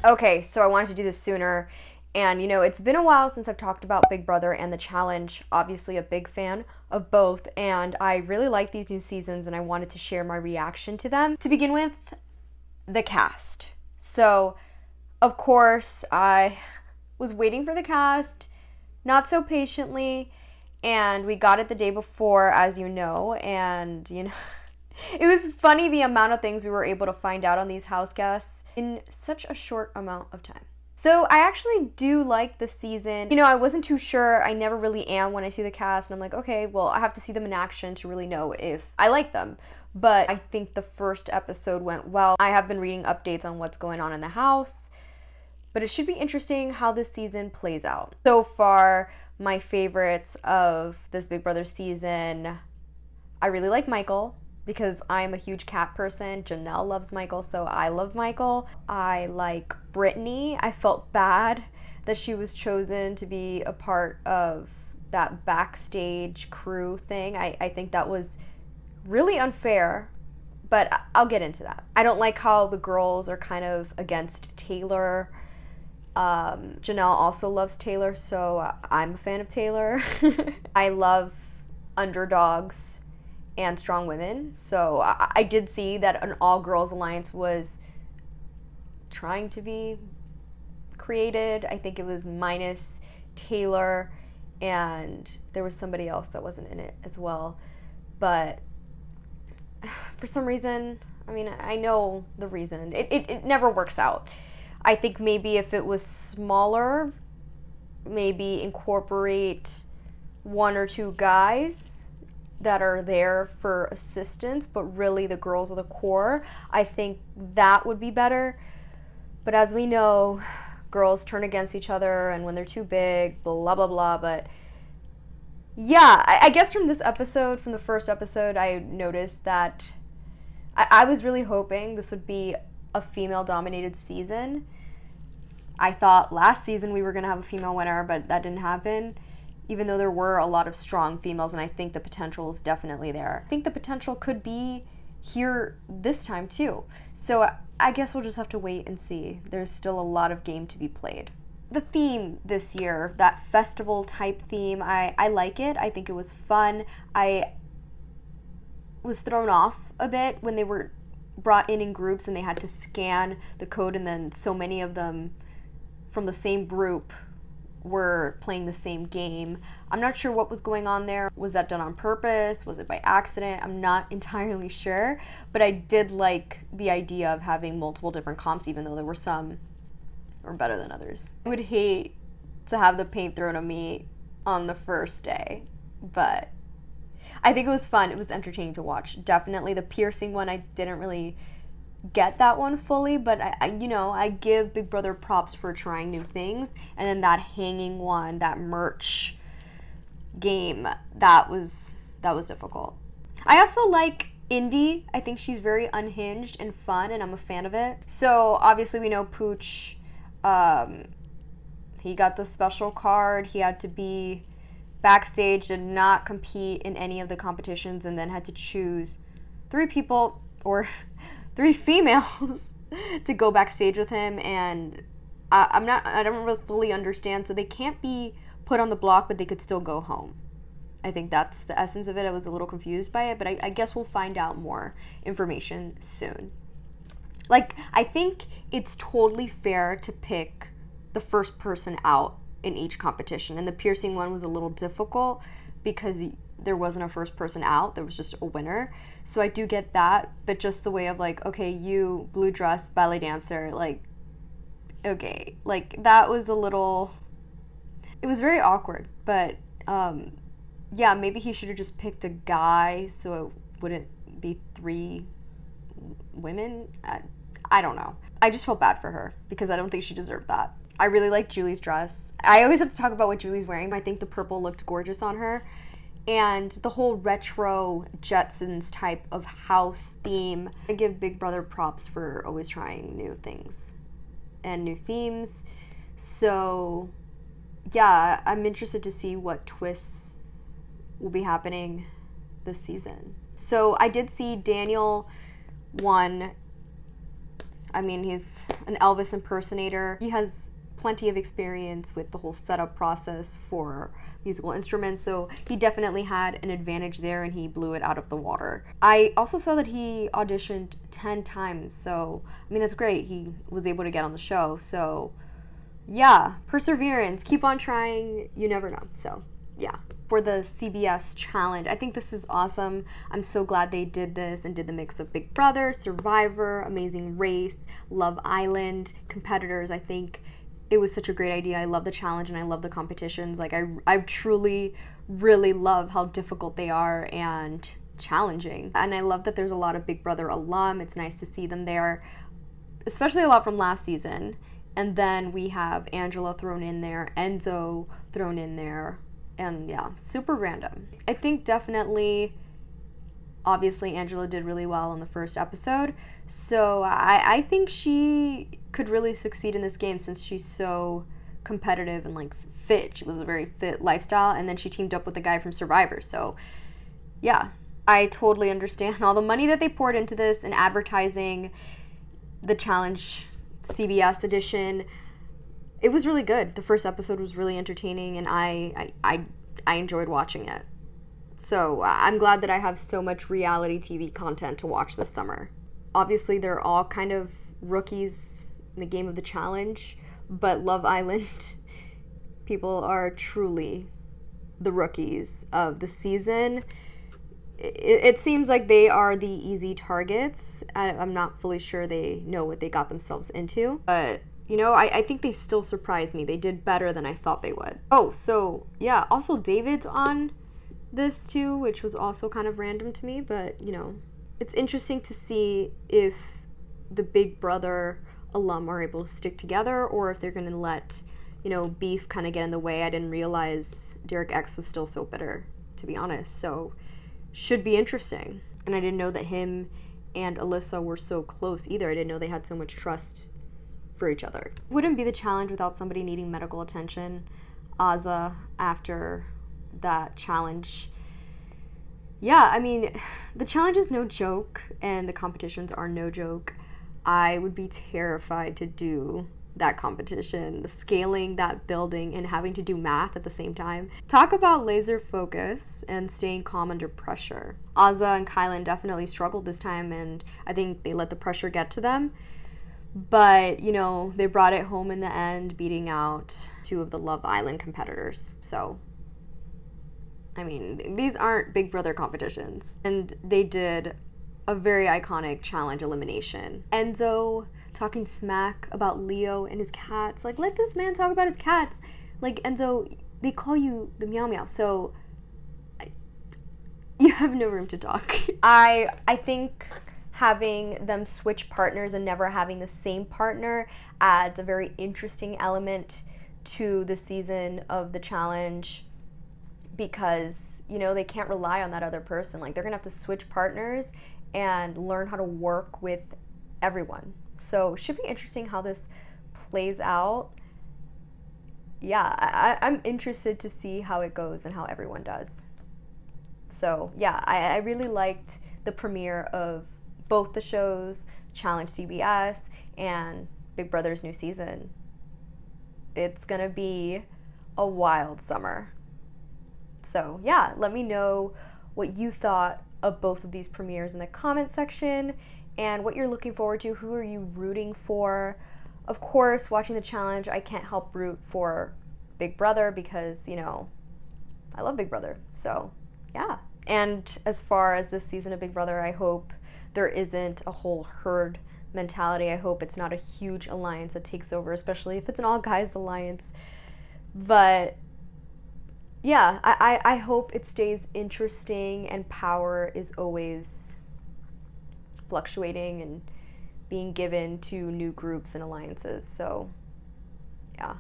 Okay, so I wanted to do this sooner. And, it's been a while since I've talked about Big Brother and the Challenge. Obviously, a big fan of both. And I really like these new seasons, and I wanted to share my reaction to them. To begin with, the cast. So, of course, I was waiting for the cast, not so patiently. And we got it the day before, as you know. And, it was funny the amount of things we were able to find out on these house guests in such a short amount of time. So I actually do like the season. I wasn't too sure. I never really am when I see the cast. And I'm like, okay, well, I have to see them in action to really know if I like them. But I think the first episode went well. I have been reading updates on what's going on in the house. But it should be interesting how this season plays out. So far, my favorites of this Big Brother season, I really like Michael, because I'm a huge cat person. Janelle loves Michael, so I love Michael. I like Brittany. I felt bad that she was chosen to be a part of that backstage crew thing. I think that was really unfair, but I'll get into that. I don't like how the girls are kind of against Taylor. Janelle also loves Taylor, so I'm a fan of Taylor. I love underdogs and strong women. So I did see that an all-girls alliance was trying to be created. I think it was minus Taylor, and there was somebody else that wasn't in it as well. But for some reason, I know the reason. It never works out. I think maybe if it was smaller, maybe incorporate one or two guys that are there for assistance, but really the girls are the core. I think that would be better. But as we know, girls turn against each other, and when they're too big, blah, blah, blah. But yeah, I guess from the first episode, I noticed that I was really hoping this would be a female-dominated season. I thought last season we were going to have a female winner, but that didn't happen, even though there were a lot of strong females, and I think the potential is definitely there. I think the potential could be here this time too. So I guess we'll just have to wait and see. There's still a lot of game to be played. The theme this year, that festival type theme, I like it. I think it was fun. I was thrown off a bit when they were brought in groups and they had to scan the code, and then so many of them from the same group were playing the same game. I'm not sure what was going on there. Was that done on purpose? Was it by accident? I'm not entirely sure, but I did like the idea of having multiple different comps, even though there were some were better than others. I would hate to have the paint thrown at me on the first day, but I think it was fun. It was entertaining to watch. Definitely the piercing one, I didn't really get that one fully, but I give Big Brother props for trying new things. And then that hanging one, that merch game, that was difficult. I also like Indy. I think she's very unhinged and fun, and I'm a fan of it. So obviously we know Pooch, he got the special card. He had to be backstage, did not compete in any of the competitions, and then had to choose 3 people, or 3 females to go backstage with him. And I don't really fully understand. So they can't be put on the block, but they could still go home. I think that's the essence of it. I was a little confused by it, but I guess we'll find out more information soon. I think it's totally fair to pick the first person out in each competition. And the piercing one was a little difficult because there wasn't a first person out. There was just a winner. So I do get that, but just the way of okay, you blue dress ballet dancer, okay, that was a little, it was very awkward. But yeah, maybe he should have just picked a guy so it wouldn't be 3 women. I don't know. I just felt bad for her because I don't think she deserved that. I really like Julie's dress. I always have to talk about what Julie's wearing. I think the purple looked gorgeous on her. And the whole retro Jetsons type of house theme. I give Big Brother props for always trying new things and new themes. So yeah, I'm interested to see what twists will be happening this season. So I did see Daniel won. I mean, he's an Elvis impersonator. He has plenty of experience with the whole setup process for musical instruments, so he definitely had an advantage there, and he blew it out of the water. I also saw that he auditioned 10 times, so I mean, that's great. He was able to get on the show, so yeah, perseverance, keep on trying, you never know. So yeah, for the CBS challenge, I think this is awesome. I'm so glad they did this and did the mix of Big Brother, Survivor, Amazing Race, Love Island competitors. I think it was such a great idea. I love the challenge and I love the competitions. Like, I truly really love how difficult they are and challenging. And I love that there's a lot of Big Brother alum. It's nice to see them there, especially a lot from last season. And then we have Angela thrown in there, Enzo thrown in there, and yeah, super random. I think definitely, obviously, Angela did really well in the first episode, so I think she could really succeed in this game since she's so competitive and like fit. She lives a very fit lifestyle, and then she teamed up with the guy from Survivor, so yeah, I totally understand all the money that they poured into this and advertising the challenge CBS edition. It was really good. The first episode was really entertaining, and I enjoyed watching it. So I'm glad that I have so much reality TV content to watch this summer. Obviously, they're all kind of rookies in the game of the challenge, but Love Island people are truly the rookies of the season. It seems like they are the easy targets. I'm not fully sure they know what they got themselves into, but you know, I think they still surprised me. They did better than I thought they would. Oh, so yeah, also David's on this too, which was also kind of random to me, but you know, it's interesting to see if the Big Brother alum are able to stick together or if they're going to let, you know, beef kind of get in the way. I didn't realize Derek X was still so bitter, to be honest, so should be interesting. And I didn't know that him and Alyssa were so close either. I didn't know they had so much trust for each other. Wouldn't be the challenge without somebody needing medical attention. Azza, after that challenge, yeah, I mean, the challenge is no joke and the competitions are no joke. I would be terrified to do that competition, the scaling that building and having to do math at the same time. Talk about laser focus and staying calm under pressure. Azza and Caylin definitely struggled this time, and I think they let the pressure get to them. But, you know, they brought it home in the end, beating out two of the Love Island competitors. So, I mean, these aren't Big Brother competitions. And they did a very iconic challenge elimination. Enzo talking smack about Leo and his cats. Like, let this man talk about his cats. Like, Enzo, they call you the Meow Meow, so you have no room to talk. I think having them switch partners and never having the same partner adds a very interesting element to the season of the challenge, because, you know, they can't rely on that other person. Like, they're gonna have to switch partners and learn how to work with everyone. So it should be interesting how this plays out. Yeah, I'm interested to see how it goes and how everyone does. So yeah, I really liked the premiere of both the shows, Challenge CBS and Big Brother's new season. It's gonna be a wild summer. So yeah, let me know what you thought of both of these premieres in the comment section and what you're looking forward to. Who are you rooting for? Of course, watching the challenge, I can't help root for Big Brother because, you know, I love Big Brother. So yeah. And as far as this season of Big Brother, I hope there isn't a whole herd mentality. I hope it's not a huge alliance that takes over, especially if it's an all guys alliance. But yeah, I hope it stays interesting and power is always fluctuating and being given to new groups and alliances. So yeah.